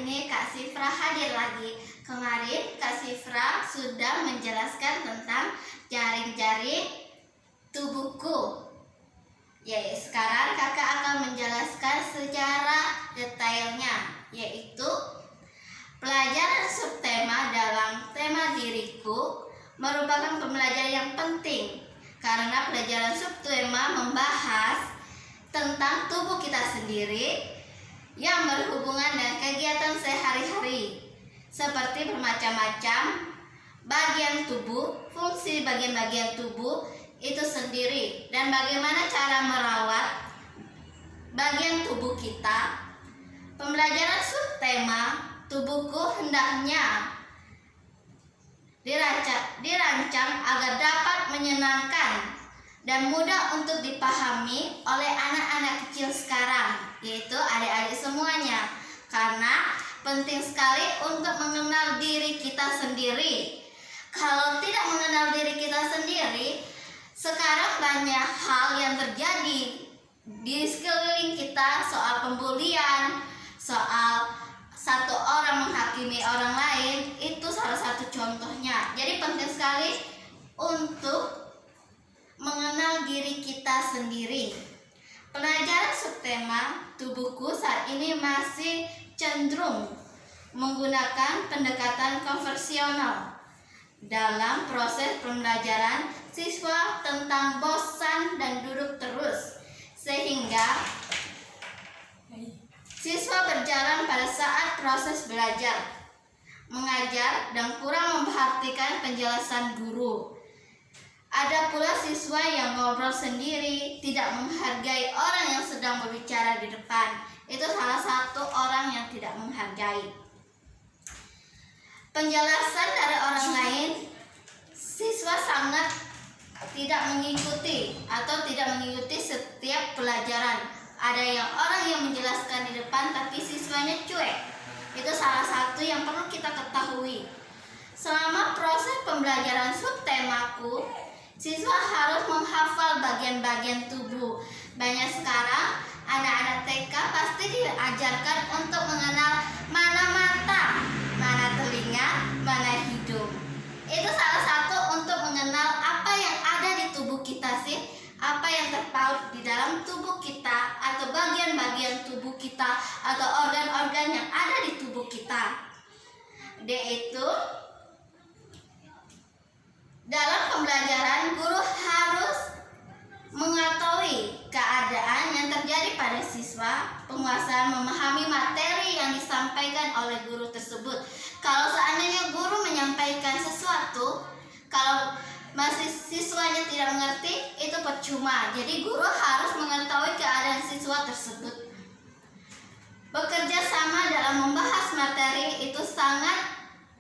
ini Kak Sifra hadir lagi. Kemarin Kak Sifra sudah menjelaskan tentang jaring-jaring tubuhku. Ya, sekarang kakak akan menjelaskan secara detailnya, yaitu pelajaran subtema dalam tema diriku merupakan pembelajaran yang penting karena pelajaran subtema membahas tentang tubuh kita sendiri yang berhubungan dengan kegiatan sehari-hari seperti bermacam-macam bagian tubuh, fungsi bagian-bagian tubuh itu sendiri, dan bagaimana cara merawat bagian tubuh kita. Pembelajaran subtema tubuhku hendaknya dirancang agar dapat menyenangkan dan mudah untuk dipahami oleh anak-anak kecil sekarang, yaitu adik-adik semuanya, karena penting sekali untuk mengenal diri kita sendiri. Kalau tidak mengenal diri kita sendiri, sekarang banyak hal yang terjadi di sekeliling kita, soal pembulian, soal satu orang menghakimi orang lain, itu salah satu contohnya. Jadi penting sekali untuk mengenal diri kita sendiri. Pelajaran subtema tubuhku saat ini masih cenderung menggunakan pendekatan konvensional dalam proses pembelajaran siswa tentang bosan dan duduk terus, sehingga siswa berjalan pada saat proses belajar, mengajar, dan kurang memperhatikan penjelasan guru. Ada pula siswa yang ngobrol sendiri, tidak menghargai orang yang sedang berbicara di depan. Itu salah satu orang yang tidak menghargai penjelasan dari orang lain. Siswa sangat tidak mengikuti atau tidak mengikuti setiap pelajaran. Ada yang orang yang menjelaskan di depan tapi siswanya cuek. Itu salah satu yang perlu kita ketahui. Selama proses pembelajaran subtemaku, siswa harus menghafal bagian-bagian tubuh. Banyak sekarang anak-anak TK pasti diajarkan untuk mengenal mana mata, mana telinga, mana hidung. Itu salah satu untuk mengenal apa yang ada di tubuh kita sih, apa yang terpaut di dalam tubuh kita, atau bagian-bagian tubuh kita, atau organ-organ yang ada di tubuh kita. Yaitu dalam pembelajaran, guru harus mengetahui keadaan yang terjadi pada siswa, penguasaan memahami materi yang disampaikan oleh guru tersebut. Kalau seandainya guru menyampaikan sesuatu, kalau masih siswanya tidak mengerti, itu percuma. Jadi guru harus mengetahui keadaan siswa tersebut. Bekerja sama dalam membahas materi itu sangat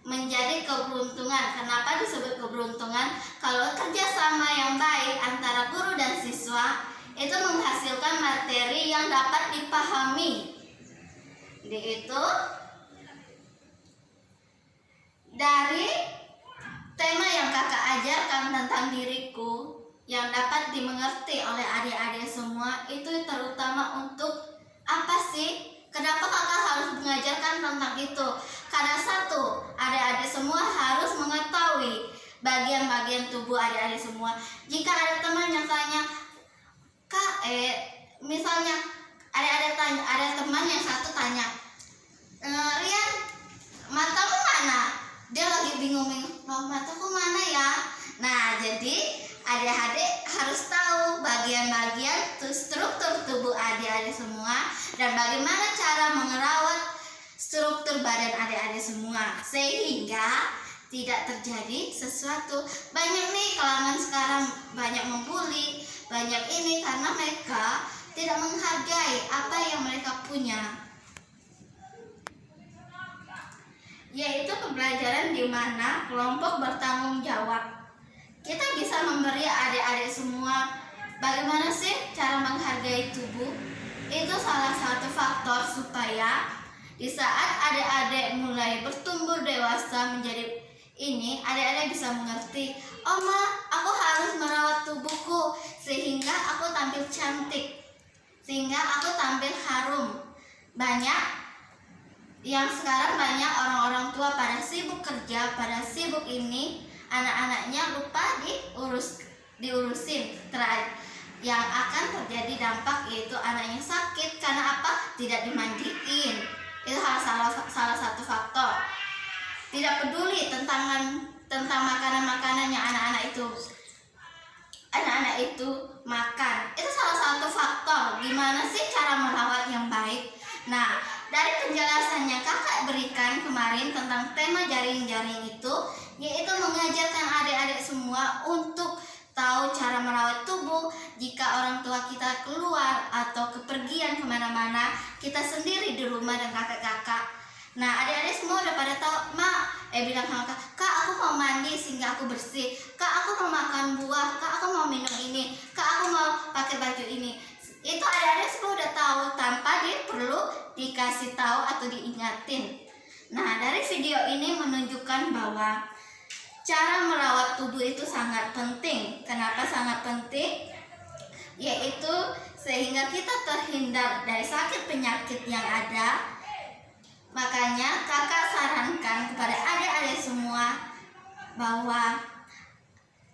menjadi keberuntungan. Kenapa disebut keberuntungan? Kalau kerjasama yang baik antara guru dan siswa itu menghasilkan materi yang dapat dipahami. Itu dari tema yang kakak ajarkan tentang diriku yang dapat dimengerti oleh adik-adik semua, itu terutama untuk apa sih? Kenapa kakak harus mengajarkan tentang itu? Karena satu, adik-adik semua harus mengetahui bagian-bagian tubuh adik-adik semua. Jika ada teman yang tanya, Kak, misalnya adik-adik tanya, ada teman yang satu tanya, Rian, matamu mana? Dia lagi bingung-bingung, mataku mana ya? Nah, jadi adik-adik harus tahu bagian-bagian struktur tubuh adik-adik semua dan bagaimana cara merawat struktur badan adik-adik semua sehingga tidak terjadi sesuatu. Banyak nih kalangan sekarang banyak membuli, banyak ini karena mereka tidak menghargai apa yang mereka punya. Yaitu pembelajaran di mana kelompok bertanggung jawab. Kita bisa memberi adik-adik semua bagaimana sih cara menghargai tubuh. Itu salah satu faktor supaya di saat adik-adik mulai bertumbuh dewasa menjadi ini, adik-adik bisa mengerti, oh ma, aku harus merawat tubuhku sehingga aku tampil cantik, sehingga aku tampil harum. Banyak Yang sekarang banyak orang-orang tua pada sibuk kerja, pada sibuk ini, anak-anaknya lupa diurusin. Yang akan terjadi dampak yaitu anaknya sakit karena apa? Tidak dimandiin. Itu salah satu faktor. Tidak peduli tentang makanan-makanan yang anak-anak itu makan. Itu salah satu faktor. Gimana sih cara merawat yang baik? Nah, dari penjelasannya kakak berikan kemarin tentang tema jaring-jaring itu, yaitu mengajarkan adik-adik semua untuk tahu cara merawat tubuh. Jika orang tua kita keluar atau kepergian kemana-mana, kita sendiri di rumah dan kakak-kakak. Nah, adik-adik semua udah pada tahu, bilang sama kak, aku mau mandi sehingga aku bersih. Kak, aku mau makan buah. Kak, aku mau minum ini. Kak, aku mau pakai baju ini. Itu adik-adik semua udah tahu tanpa perlu dikasih tahu atau diingatin. Nah, dari video ini menunjukkan bahwa cara merawat tubuh itu sangat penting. Kenapa sangat penting? Yaitu sehingga kita terhindar dari sakit penyakit yang ada. Makanya kakak sarankan kepada adik-adik semua bahwa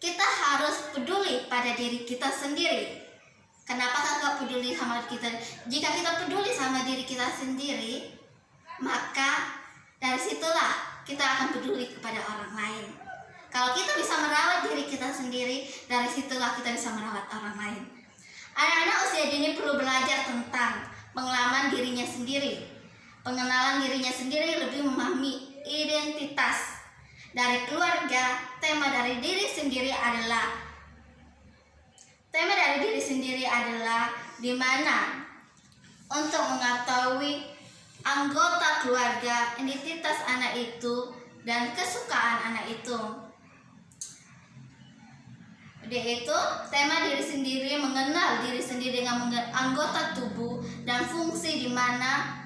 kita harus peduli pada diri kita sendiri. Kenapa kakak peduli sama kita? Jika kita peduli sama diri kita sendiri, maka dari situlah kita akan peduli kepada orang lain. Kalau kita bisa merawat diri kita sendiri, dari situlah kita bisa merawat orang lain. Anak-anak usia dini perlu belajar tentang pengalaman dirinya sendiri. Pengenalan dirinya sendiri, lebih memahami identitas dari keluarga. Tema dari diri sendiri adalah di mana untuk mengetahui anggota keluarga, identitas anak itu, dan kesukaan anak itu. Yaitu tema diri sendiri, mengenal diri sendiri dengan anggota tubuh dan fungsi, di mana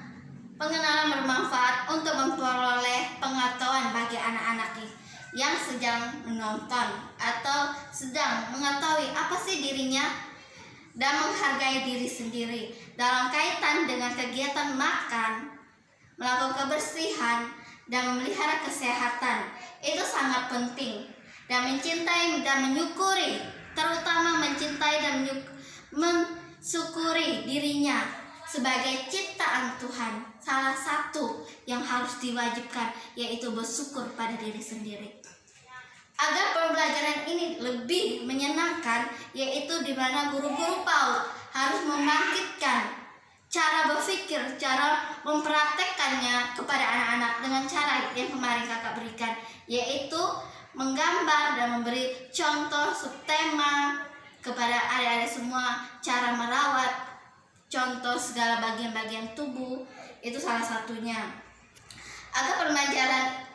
pengenalan bermanfaat untuk memperoleh pengetahuan bagi anak-anak yang sedang menonton atau sedang mengetahui apa sih dirinya dan menghargai diri sendiri dalam kaitan dengan kegiatan makan, melakukan kebersihan, dan memelihara kesehatan. Itu sangat penting. Dan mencintai dan menyukuri, terutama mencintai dan mensyukuri dirinya sebagai ciptaan Tuhan. Salah satu yang harus diwajibkan yaitu bersyukur pada diri sendiri. Agar pembelajaran ini lebih menyenangkan, yaitu di mana guru-guru PAUD harus membangkitkan cara berpikir, cara mempraktekkannya kepada anak-anak dengan cara yang kemarin kakak berikan, yaitu menggambar dan memberi contoh subtema kepada adik-adik semua, cara merawat, contoh segala bagian-bagian tubuh. Itu salah satunya. Agar pembelajaran,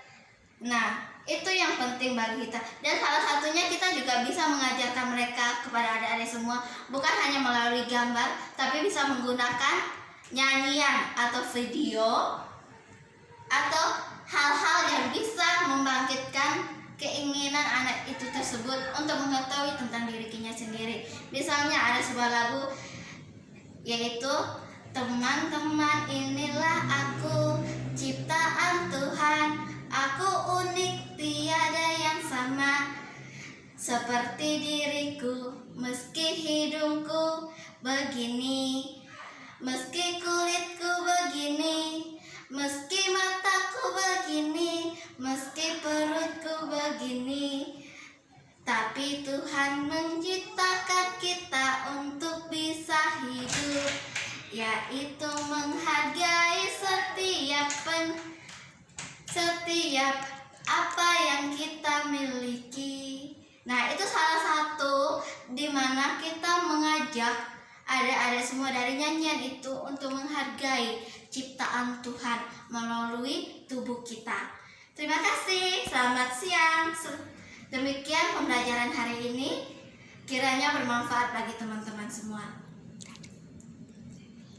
itu yang penting bagi kita. Dan salah satunya kita juga bisa mengajarkan mereka kepada adik-adik semua, bukan hanya melalui gambar, tapi bisa menggunakan nyanyian atau video atau hal-hal yang bisa membangkitkan keinginan anak itu tersebut untuk mengetahui tentang dirinya sendiri. Misalnya ada sebuah lagu, yaitu teman-teman, inilah aku, ciptaan Tuhan, aku unik, tiada yang sama seperti diriku, meski hidungku begini, meski kulitku begini, meski mataku begini, meski perutku begini, tapi Tuhan menciptakan kita untuk bisa hidup, yaitu menghargai setiap apa yang kita miliki. Nah, itu salah satu di mana kita mengajak adik-adik semua dari nyanyian itu untuk menghargai ciptaan Tuhan melalui tubuh kita. Terima kasih, selamat siang. Demikian pembelajaran hari ini, kiranya bermanfaat bagi teman-teman semua.